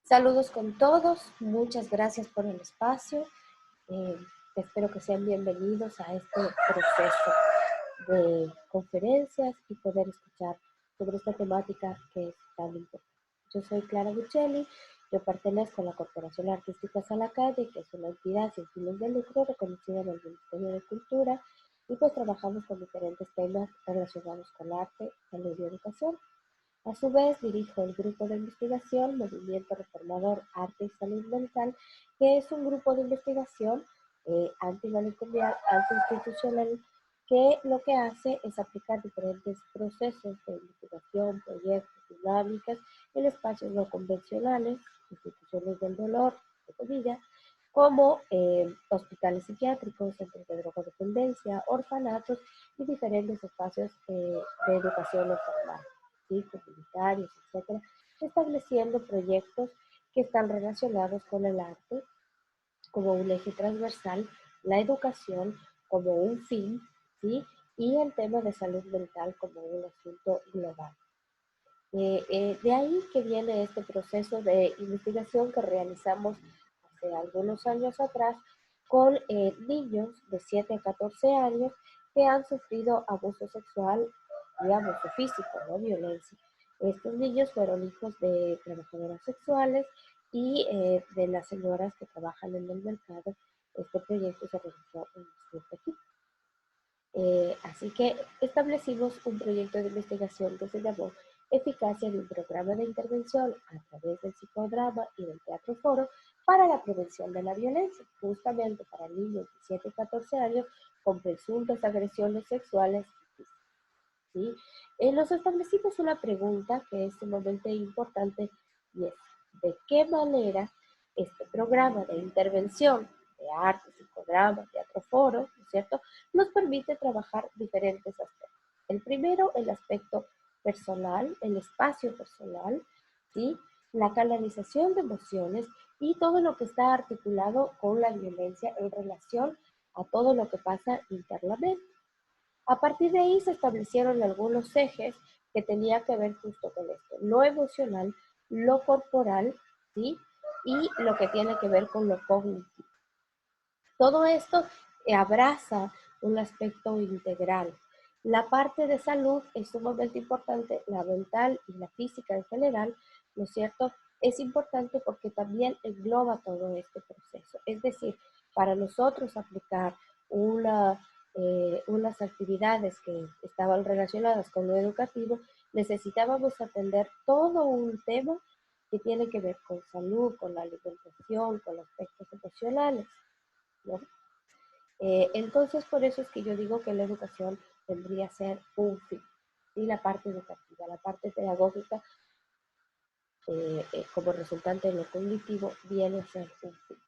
Saludos con todos, muchas gracias por el espacio. Eh, Espero que sean bienvenidos a este proceso de conferencias y poder escuchar sobre esta temática que es tan importante. Yo soy Clara Buccelli, yo pertenezco a la Corporación Artística Salacalle, que es una entidad sin fines de lucro reconocida en el Ministerio de Cultura, y pues trabajamos con diferentes temas relacionados con arte, salud y educación. A su vez, dirijo el grupo de investigación Movimiento Reformador Arte y Salud Mental, que es un grupo de investigación antimanicomial, antiinstitucional, que lo que hace es aplicar diferentes procesos de investigación, proyectos, dinámicas en espacios no convencionales, instituciones del dolor, de comillas, como hospitales psiquiátricos, centros de drogodependencia, orfanatos y diferentes espacios de educación no formal, ¿sí? Comunitarios, etcétera, estableciendo proyectos que están relacionados con el arte como un eje transversal, la educación como un fin, ¿sí? Y el tema de salud mental como un asunto global. De ahí que viene este proceso de investigación que realizamos hace algunos años atrás con niños de 7 a 14 años que han sufrido abuso sexual y abuso físico, no violencia. Estos niños fueron hijos de trabajadoras sexuales y de las señoras que trabajan en el mercado. Este proyecto se realizó en este equipo. Así que establecimos un proyecto de investigación que se llamó Eficacia de un programa de intervención a través del psicodrama y del teatro foro para la prevención de la violencia, justamente para niños de 7 y 14 años con presuntas agresiones sexuales. ¿Sí? Nos establecimos una pregunta que es sumamente importante y es, ¿de qué manera este programa de intervención de arte, psicodrama, teatro foro, ¿no es cierto?, nos permite trabajar diferentes aspectos? El primero, el aspecto personal, el espacio personal, ¿sí? La canalización de emociones y todo lo que está articulado con la violencia en relación a todo lo que pasa internamente. A partir de ahí se establecieron algunos ejes que tenía que ver justo con esto, lo emocional, lo corporal, ¿sí? Y lo que tiene que ver con lo cognitivo. Todo esto abraza un aspecto integral. La parte de salud es sumamente importante, la mental y la física en general, ¿no es cierto? Es importante porque también engloba todo este proceso. Es decir, para nosotros aplicar unas actividades que estaban relacionadas con lo educativo, necesitábamos atender todo un tema que tiene que ver con salud, con la alimentación, con aspectos emocionales, ¿no? Entonces, por eso es que yo digo que la educación tendría que ser un fin, y la parte educativa, la parte pedagógica, como resultante de lo cognitivo, viene a ser un fin.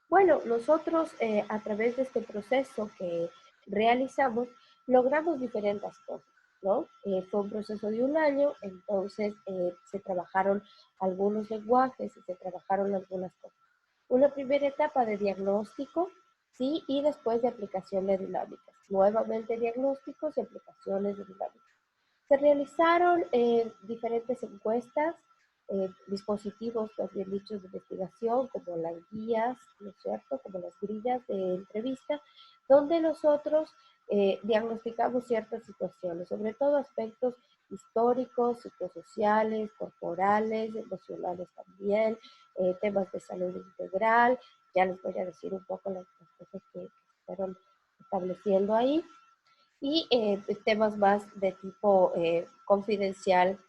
Bueno, nosotros a través de este proceso que realizamos, logramos diferentes cosas, ¿no? Fue un proceso de un año, entonces se trabajaron algunos lenguajes y se trabajaron algunas cosas. Una primera etapa de diagnóstico, ¿sí? Y después de aplicación de dinámicas. Nuevamente diagnósticos y aplicaciones de dinámicas. Se realizaron diferentes encuestas, dispositivos, también dichos, de investigación, como las guías, ¿no es cierto?, como las grillas de entrevista, donde nosotros diagnosticamos ciertas situaciones, sobre todo aspectos históricos, psicosociales, corporales, emocionales también, temas de salud integral. Ya les voy a decir un poco las cosas que se fueron estableciendo ahí, y temas más de tipo confidencial,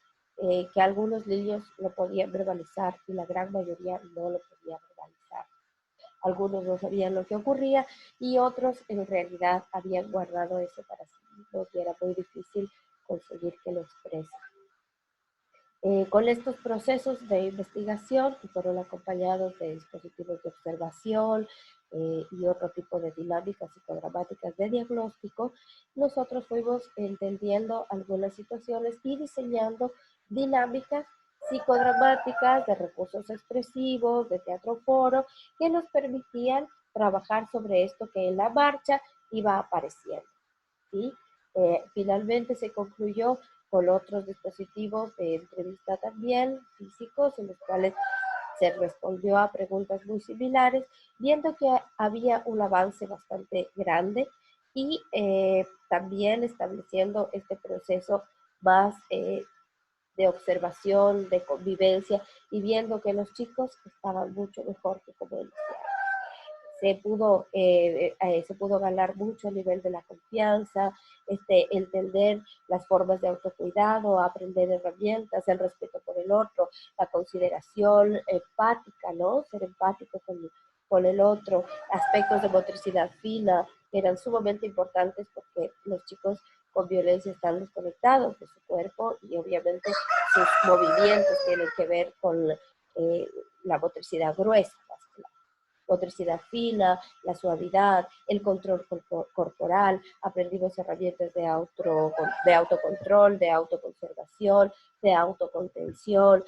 que algunos niños lo podían verbalizar y la gran mayoría no lo podía verbalizar. Algunos no sabían lo que ocurría y otros en realidad habían guardado eso para sí mismos y era muy difícil conseguir que lo expresen. Con estos procesos de investigación, que fueron acompañados de dispositivos de observación y otro tipo de dinámicas psicodramáticas de diagnóstico, nosotros fuimos entendiendo algunas situaciones y diseñando dinámicas psicodramáticas de recursos expresivos, de teatro foro, que nos permitían trabajar sobre esto que en la marcha iba apareciendo, ¿sí? Finalmente se concluyó con otros dispositivos de entrevista también físicos, en los cuales se respondió a preguntas muy similares, viendo que había un avance bastante grande y también estableciendo este proceso más de observación, de convivencia y viendo que los chicos estaban mucho mejor que como iniciaron. Se pudo ganar mucho a nivel de la confianza, entender las formas de autocuidado, aprender herramientas, el respeto por el otro, la consideración empática, ¿no? Ser empático con el otro, aspectos de motricidad fina que eran sumamente importantes porque los chicos con violencia están desconectados de su cuerpo y obviamente sus movimientos tienen que ver con la motricidad gruesa, motricidad fina, la suavidad, el control corporal, aprendimos herramientas de autocontrol, de autoconservación, de autocontención,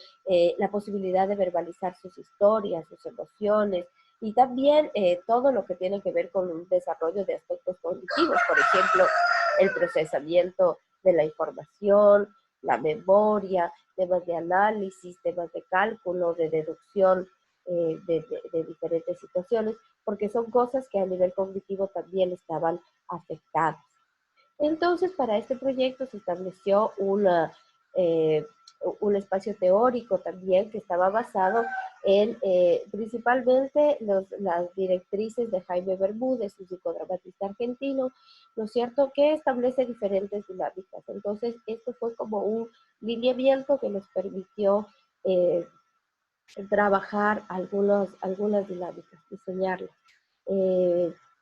la posibilidad de verbalizar sus historias, sus emociones, y también todo lo que tiene que ver con un desarrollo de aspectos cognitivos, por ejemplo, el procesamiento de la información, la memoria, temas de análisis, temas de cálculo, de deducción, de diferentes situaciones, porque son cosas que a nivel cognitivo también estaban afectadas. Entonces, para este proyecto se estableció un espacio teórico también que estaba basado en principalmente las directrices de Jaime Bermúdez, un psicodramatista argentino, ¿no es cierto?, que establece diferentes dinámicas. Entonces, esto fue como un lineamiento que nos permitió trabajar algunas dinámicas, diseñarlas.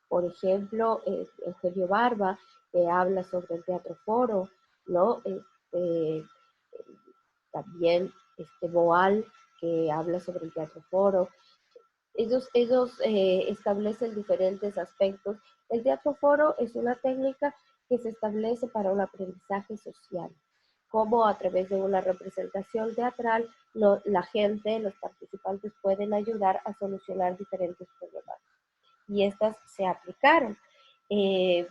Por ejemplo, Eugenio Barba, que habla sobre el teatro foro, ¿no? También Boal, que habla sobre el teatro foro. Ellos establecen diferentes aspectos. El teatro foro es una técnica que se establece para un aprendizaje social, como a través de una representación teatral la gente, los participantes pueden ayudar a solucionar diferentes problemas. Y estas se aplicaron. Eh,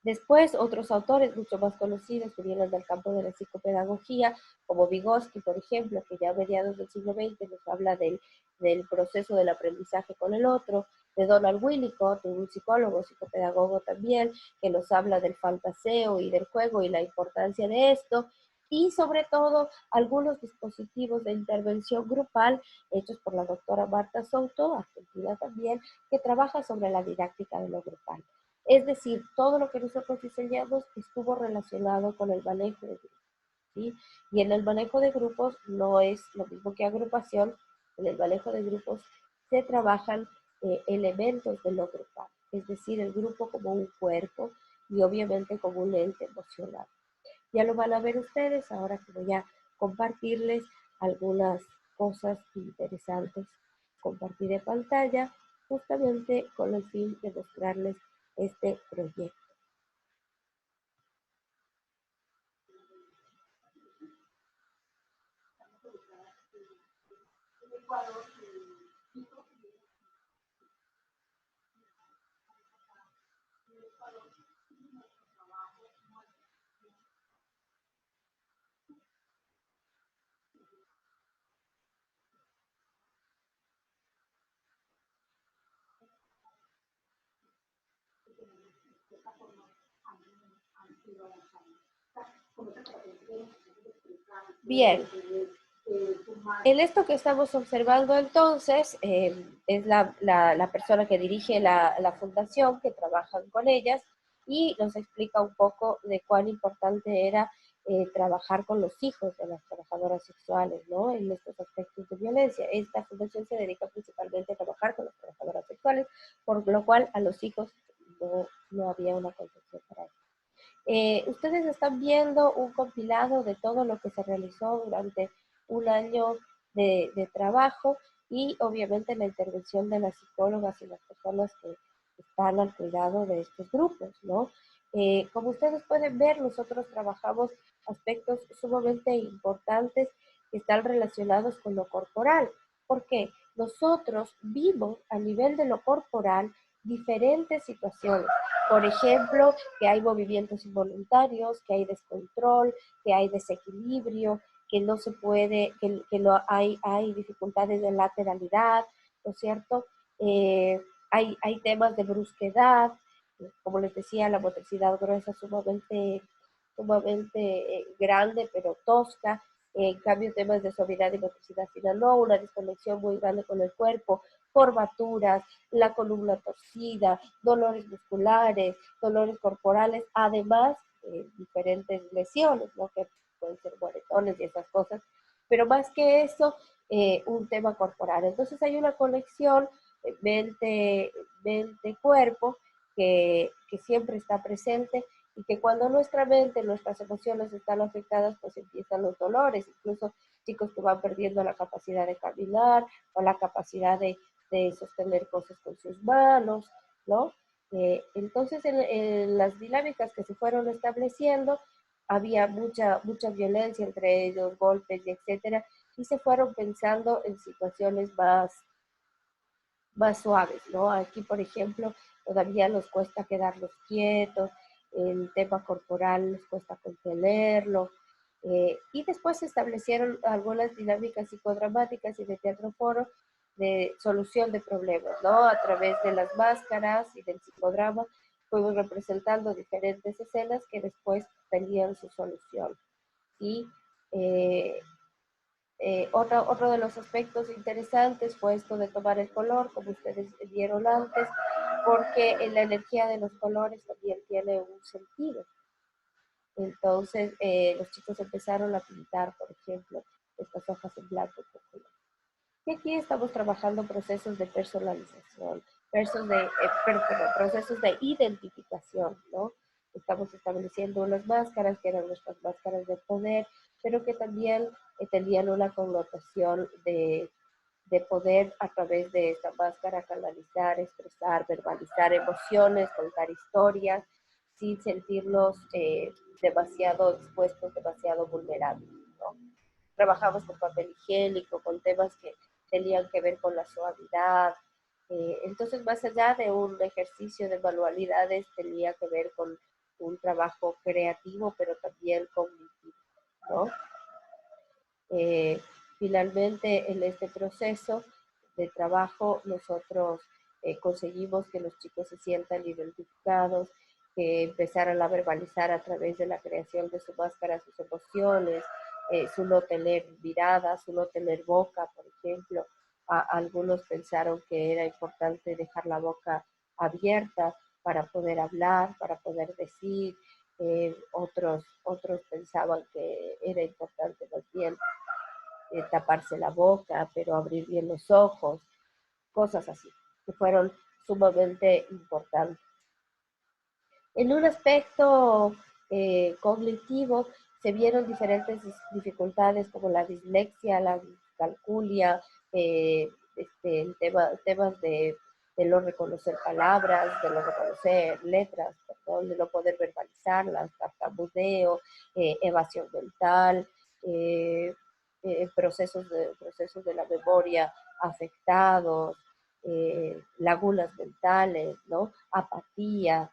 Después, otros autores mucho más conocidos que vienen del campo de la psicopedagogía, como Vygotsky, por ejemplo, que ya a mediados del siglo XX nos habla del proceso del aprendizaje con el otro, de Donald Winnicott, un psicólogo, psicopedagogo también, que nos habla del fantaseo y del juego y la importancia de esto, y sobre todo algunos dispositivos de intervención grupal hechos por la doctora Marta Souto, argentina también, que trabaja sobre la didáctica de lo grupal. Es decir, todo lo que nosotros diseñamos estuvo relacionado con el manejo de grupos, ¿sí? Y en el manejo de grupos no es lo mismo que agrupación. En el manejo de grupos se trabajan elementos de lo grupal, es decir, el grupo como un cuerpo y obviamente como un ente emocional. Ya lo van a ver ustedes ahora que voy a compartirles algunas cosas interesantes. Compartiré pantalla justamente con el fin de mostrarles este proyecto. Bien, en esto que estamos observando entonces, es la persona que dirige la fundación, que trabajan con ellas, y nos explica un poco de cuán importante era trabajar con los hijos de las trabajadoras sexuales, ¿no? En estos aspectos de violencia. Esta fundación se dedica principalmente a trabajar con las trabajadoras sexuales, por lo cual a los hijos no había una concepción para ellos. Ustedes están viendo un compilado de todo lo que se realizó durante un año de trabajo y obviamente la intervención de las psicólogas y las personas que están al cuidado de estos grupos, ¿no? Como ustedes pueden ver, nosotros trabajamos aspectos sumamente importantes que están relacionados con lo corporal. ¿Por qué? Nosotros vimos a nivel de lo corporal diferentes situaciones. Por ejemplo, que hay movimientos involuntarios, que hay descontrol, que hay desequilibrio, que no se puede, hay dificultades de lateralidad, ¿no es cierto? Hay temas de brusquedad, como les decía, la motricidad gruesa sumamente grande, pero tosca. En cambio, temas de suavidad y motricidad fina, no, una desconexión muy grande con el cuerpo, curvaturas, la columna torcida, dolores musculares, dolores corporales, además diferentes lesiones, ¿no? Que pueden ser moretones y esas cosas, pero más que eso, un tema corporal. Entonces hay una conexión mente-cuerpo que siempre está presente y que cuando nuestra mente, nuestras emociones están afectadas, pues empiezan los dolores, incluso chicos que van perdiendo la capacidad de caminar o la capacidad de sostener cosas con sus manos, ¿no? Entonces, en las dinámicas que se fueron estableciendo, había mucha violencia entre ellos, golpes y etcétera, y se fueron pensando en situaciones más suaves, ¿no? Aquí, por ejemplo, todavía nos cuesta quedarnos quietos, el tema corporal nos cuesta contenerlo, y después se establecieron algunas dinámicas psicodramáticas y de teatro foro de solución de problemas, ¿no? A través de las máscaras y del psicodrama fuimos representando diferentes escenas que después tenían su solución. Y otro de los aspectos interesantes fue esto de tomar el color, como ustedes vieron antes, porque la energía de los colores también tiene un sentido. Entonces, los chicos empezaron a pintar, por ejemplo, estas hojas en blanco con color. Y aquí estamos trabajando procesos de personalización, procesos de identificación, ¿no? Estamos estableciendo unas máscaras que eran nuestras máscaras de poder, pero que también tenían una connotación de poder a través de esta máscara canalizar, expresar, verbalizar emociones, contar historias, sin sentirnos demasiado expuestos, demasiado vulnerables, ¿no? Trabajamos con papel higiénico, con temas que tenían que ver con la suavidad. Entonces, más allá de un ejercicio de manualidades, tenía que ver con un trabajo creativo, pero también cognitivo, ¿no? Eh, Finalmente, en este proceso de trabajo, nosotros conseguimos que los chicos se sientan identificados, que empezaran a verbalizar a través de la creación de su máscara sus emociones, su no tener mirada, su no tener boca, por ejemplo. Algunos pensaron que era importante dejar la boca abierta para poder hablar, para poder decir. Otros pensaban que era importante más bien taparse la boca, pero abrir bien los ojos, cosas así, que fueron sumamente importantes. En un aspecto cognitivo se vieron diferentes dificultades como la dislexia, la discalculia, temas de no reconocer palabras, de no reconocer letras, perdón, de no poder verbalizarlas, tartamudeo, evasión mental, procesos de la memoria afectados, lagunas mentales, ¿no? Apatía.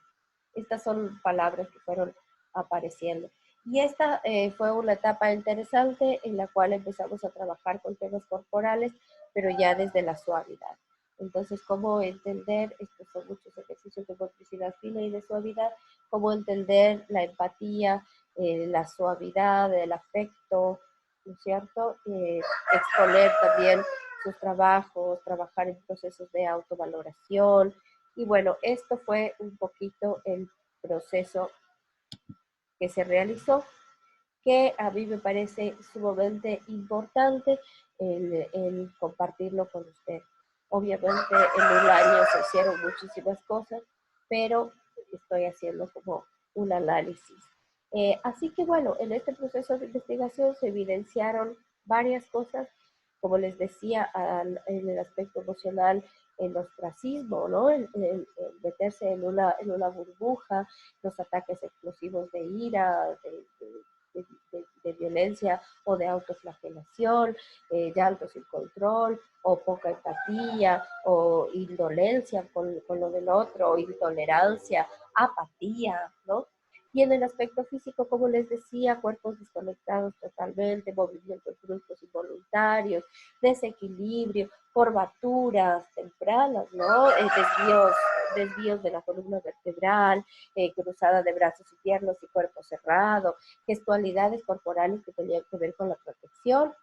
Estas son palabras que fueron apareciendo. Y esta fue una etapa interesante en la cual empezamos a trabajar con temas corporales, pero ya desde la suavidad. Entonces, cómo entender, estos son muchos ejercicios de motricidad fina y de suavidad, cómo entender la empatía, la suavidad, el afecto, ¿no es cierto? Exponer también sus trabajos, trabajar en procesos de autovaloración. Y bueno, esto fue un poquito el proceso que se realizó, que a mí me parece sumamente importante el compartirlo con usted. Obviamente en un año se hicieron muchísimas cosas, pero estoy haciendo como un análisis. Así que bueno, en este proceso de investigación se evidenciaron varias cosas, como les decía, en el aspecto emocional, el ostracismo, ¿no? El meterse en una burbuja, los ataques explosivos de ira, de violencia o de autoflagelación, llanto sin control, o poca empatía, o indolencia con lo del otro, o intolerancia, apatía, ¿no? Y en el aspecto físico, como les decía, cuerpos desconectados totalmente, movimientos bruscos involuntarios, desequilibrio, curvaturas tempranas, ¿no? Desvíos de la columna vertebral, cruzada de brazos y piernas y cuerpo cerrado, gestualidades corporales que tenían que ver con la protección.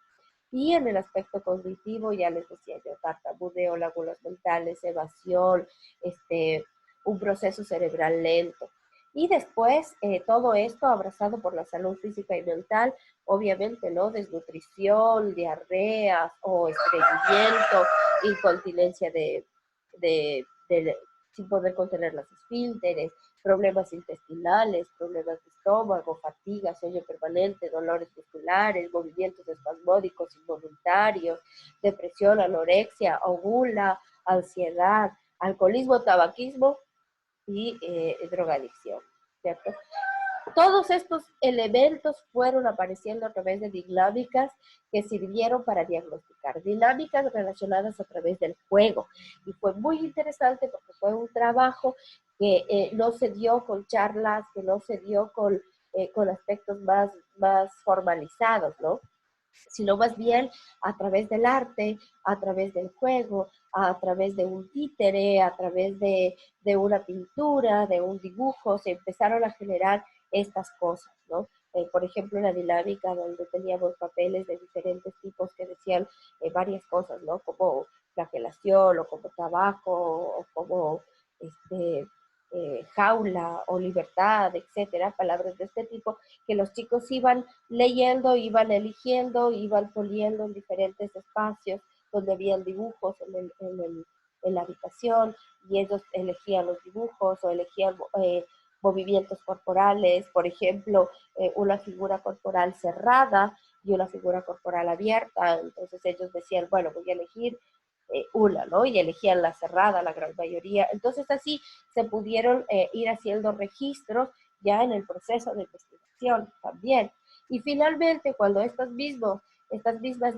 Y en el aspecto cognitivo, ya les decía yo, tartamudeo, lagunas mentales, evasión, un proceso cerebral lento. Y después, todo esto abrazado por la salud física y mental, obviamente, ¿no? Desnutrición, diarreas o estreñimiento, incontinencia sin poder contener los esfínteres, problemas intestinales, problemas de estómago, fatiga, sueño permanente, dolores musculares, movimientos espasmódicos involuntarios, depresión, anorexia, gula, ansiedad, alcoholismo, tabaquismo y drogadicción, ¿cierto? Todos estos elementos fueron apareciendo a través de dinámicas que sirvieron para diagnosticar, dinámicas relacionadas a través del juego. Y fue muy interesante porque fue un trabajo que no se dio con charlas, que no se dio con aspectos más formalizados, ¿no? Sino más bien a través del arte, a través del juego, a través de un títere, a través de una pintura, de un dibujo, se empezaron a generar estas cosas, ¿no? Por ejemplo, la dinámica donde teníamos papeles de diferentes tipos que decían varias cosas, ¿no? Como flagelación, o como trabajo, o como jaula, o libertad, etcétera, palabras de este tipo, que los chicos iban leyendo, iban eligiendo, iban poniendo en diferentes espacios donde habían dibujos en la habitación, y ellos elegían los dibujos o elegían movimientos corporales, por ejemplo, una figura corporal cerrada y una figura corporal abierta. Entonces ellos decían, bueno, voy a elegir una, ¿no? Y elegían la cerrada, la gran mayoría. Entonces así se pudieron ir haciendo registros ya en el proceso de investigación también. Y finalmente, cuando estas mismas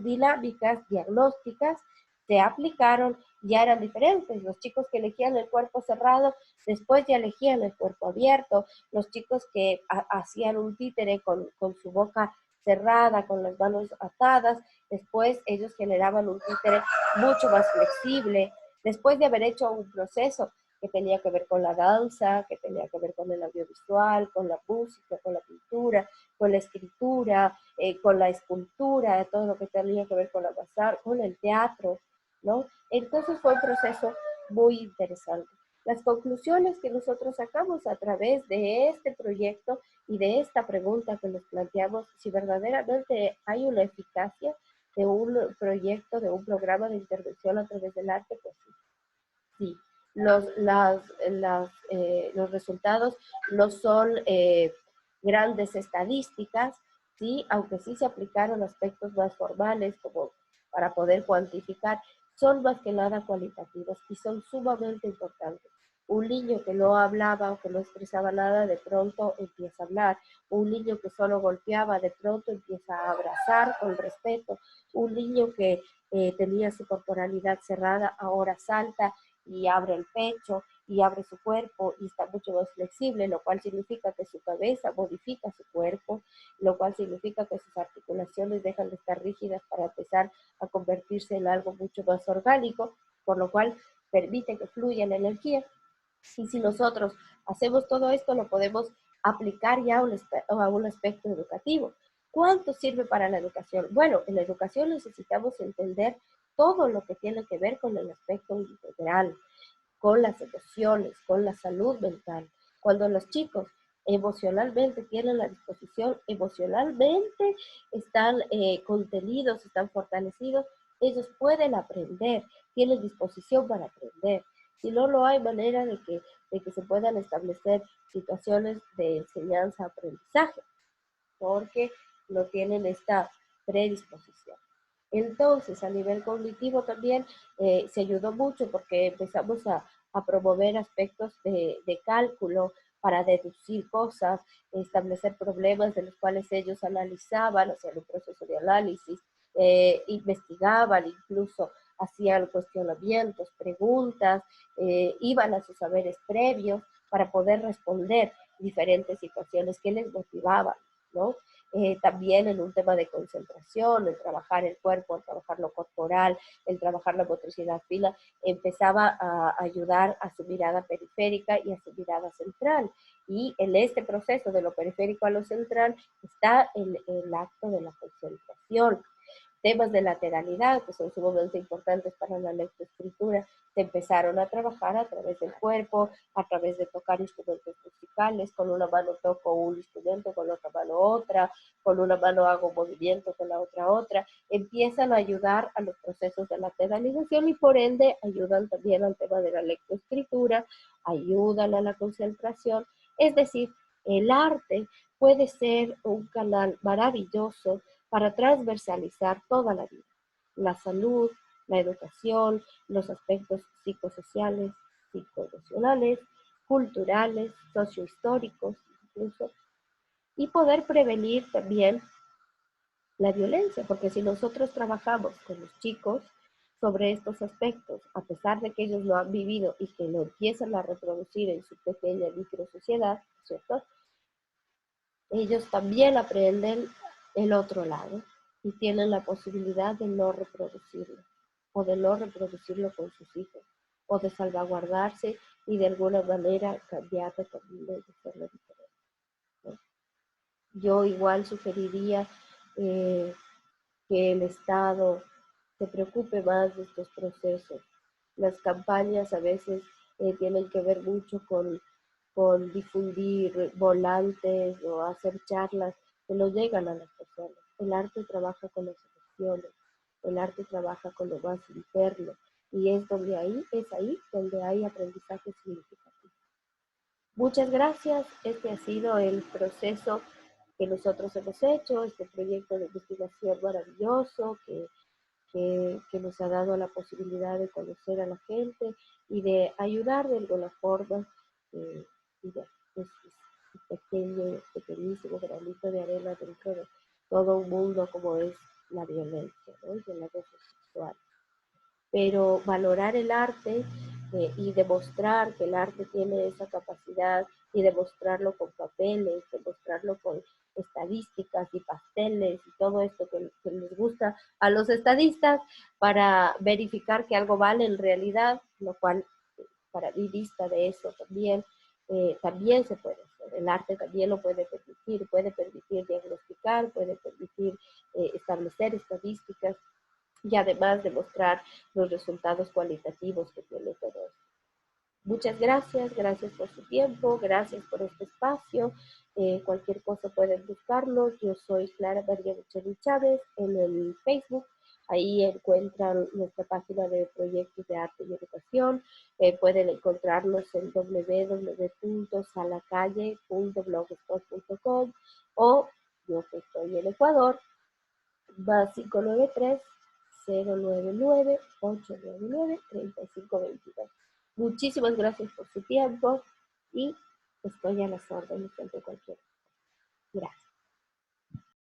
dinámicas diagnósticas se aplicaron, ya eran diferentes. Los chicos que elegían el cuerpo cerrado, después ya elegían el cuerpo abierto. Los chicos que hacían un títere con su boca cerrada, con las manos atadas, después ellos generaban un títere mucho más flexible, después de haber hecho un proceso que tenía que ver con la danza, que tenía que ver con el audiovisual, con la música, con la pintura, con la escritura, con la escultura, todo lo que tenía que ver con la bazar, con el teatro, ¿no? Entonces fue un proceso muy interesante. Las conclusiones que nosotros sacamos a través de este proyecto y de esta pregunta que nos planteamos, si verdaderamente hay una eficacia de un proyecto, de un programa de intervención a través del arte, pues sí. Sí, los resultados no son grandes estadísticas, ¿sí? Aunque sí se aplicaron aspectos más formales como para poder cuantificar, son más que nada cualitativos y son sumamente importantes. Un niño que no hablaba o que no expresaba nada, de pronto empieza a hablar. Un niño que solo golpeaba, de pronto empieza a abrazar con respeto. Un niño que tenía su corporalidad cerrada, ahora salta y abre el pecho y abre su cuerpo y está mucho más flexible, lo cual significa que su cabeza modifica su cuerpo, lo cual significa que sus articulaciones dejan de estar rígidas para empezar a convertirse en algo mucho más orgánico, por lo cual permite que fluya la energía. Y si nosotros hacemos todo esto, lo podemos aplicar ya a un aspecto educativo. ¿Cuánto sirve para la educación? Bueno, en la educación necesitamos entender todo lo que tiene que ver con el aspecto integral, con las emociones, con la salud mental. Cuando los chicos emocionalmente tienen la disposición, emocionalmente están contenidos, están fortalecidos, ellos pueden aprender, tienen disposición para aprender. Si no, no hay manera de que se puedan establecer situaciones de enseñanza-aprendizaje, porque no tienen esta predisposición. Entonces, a nivel cognitivo también se ayudó mucho porque empezamos a promover aspectos de cálculo para deducir cosas, establecer problemas de los cuales ellos analizaban, hacían un proceso de análisis, investigaban, incluso hacían cuestionamientos, preguntas, iban a sus saberes previos para poder responder. diferentes situaciones que les motivaban, ¿no? También en un tema de concentración, el trabajar el cuerpo, el trabajar lo corporal, el trabajar la motricidad fina, empezaba a ayudar a su mirada periférica y a su mirada central. Y en este proceso de lo periférico a lo central está el acto de la concentración. Temas de lateralidad, que son sumamente importantes para la lectoescritura, se empezaron a trabajar a través del cuerpo, a través de tocar instrumentos musicales. Con una mano toco un instrumento, con la otra mano otra, con una mano hago movimiento, con la otra. Empiezan a ayudar a los procesos de lateralización y por ende ayudan también al tema de la lectoescritura, ayudan a la concentración. Es decir, el arte puede ser un canal maravilloso para transversalizar toda la vida, la salud, la educación, los aspectos psicosociales, psicoemocionales, culturales, sociohistóricos incluso, y poder prevenir también la violencia, porque si nosotros trabajamos con los chicos sobre estos aspectos, a pesar de que ellos lo han vivido y que lo empiezan a reproducir en su pequeña microsociedad, ¿cierto? Ellos también aprenden el otro lado y tienen la posibilidad de no reproducirlo o de no reproducirlo con sus hijos o de salvaguardarse y de alguna manera cambiar de camino y hacerlo diferente, ¿no? Yo igual sugeriría eh, que el Estado se preocupe más de estos procesos. Las campañas a veces tienen que ver mucho con difundir volantes o hacer charlas que no llegan a las personas. El arte trabaja con las emociones, el arte trabaja con lo más interno y es ahí donde hay aprendizaje significativo. Muchas gracias. Este ha sido el proceso que nosotros hemos hecho, este proyecto de investigación maravilloso que nos ha dado la posibilidad de conocer a la gente y de ayudar de alguna forma. Y bueno, es pequeño, pequeñísimo granito de arena dentro de todo un mundo como es la violencia, ¿no? Y el abuso sexual. Pero valorar el arte y demostrar que el arte tiene esa capacidad y demostrarlo con papeles, demostrarlo con estadísticas y pasteles y todo esto que les gusta a los estadistas para verificar que algo vale en realidad, lo cual para mí dista de eso también, también se puede hacer. El arte también lo puede permitir diagnosticar, puede permitir establecer estadísticas y además demostrar los resultados cualitativos que tiene todo esto. Muchas gracias, gracias por su tiempo, gracias por este espacio. Cualquier cosa pueden buscarlo. Yo soy Clara María Micheli Chávez en el Facebook. Ahí encuentran nuestra página de proyectos de arte y educación. Pueden encontrarnos en www.salacalle.blogspot.com o yo que estoy en Ecuador, más 593-099-899-3522. Muchísimas gracias por su tiempo y estoy a las órdenes ante cualquier. Gracias.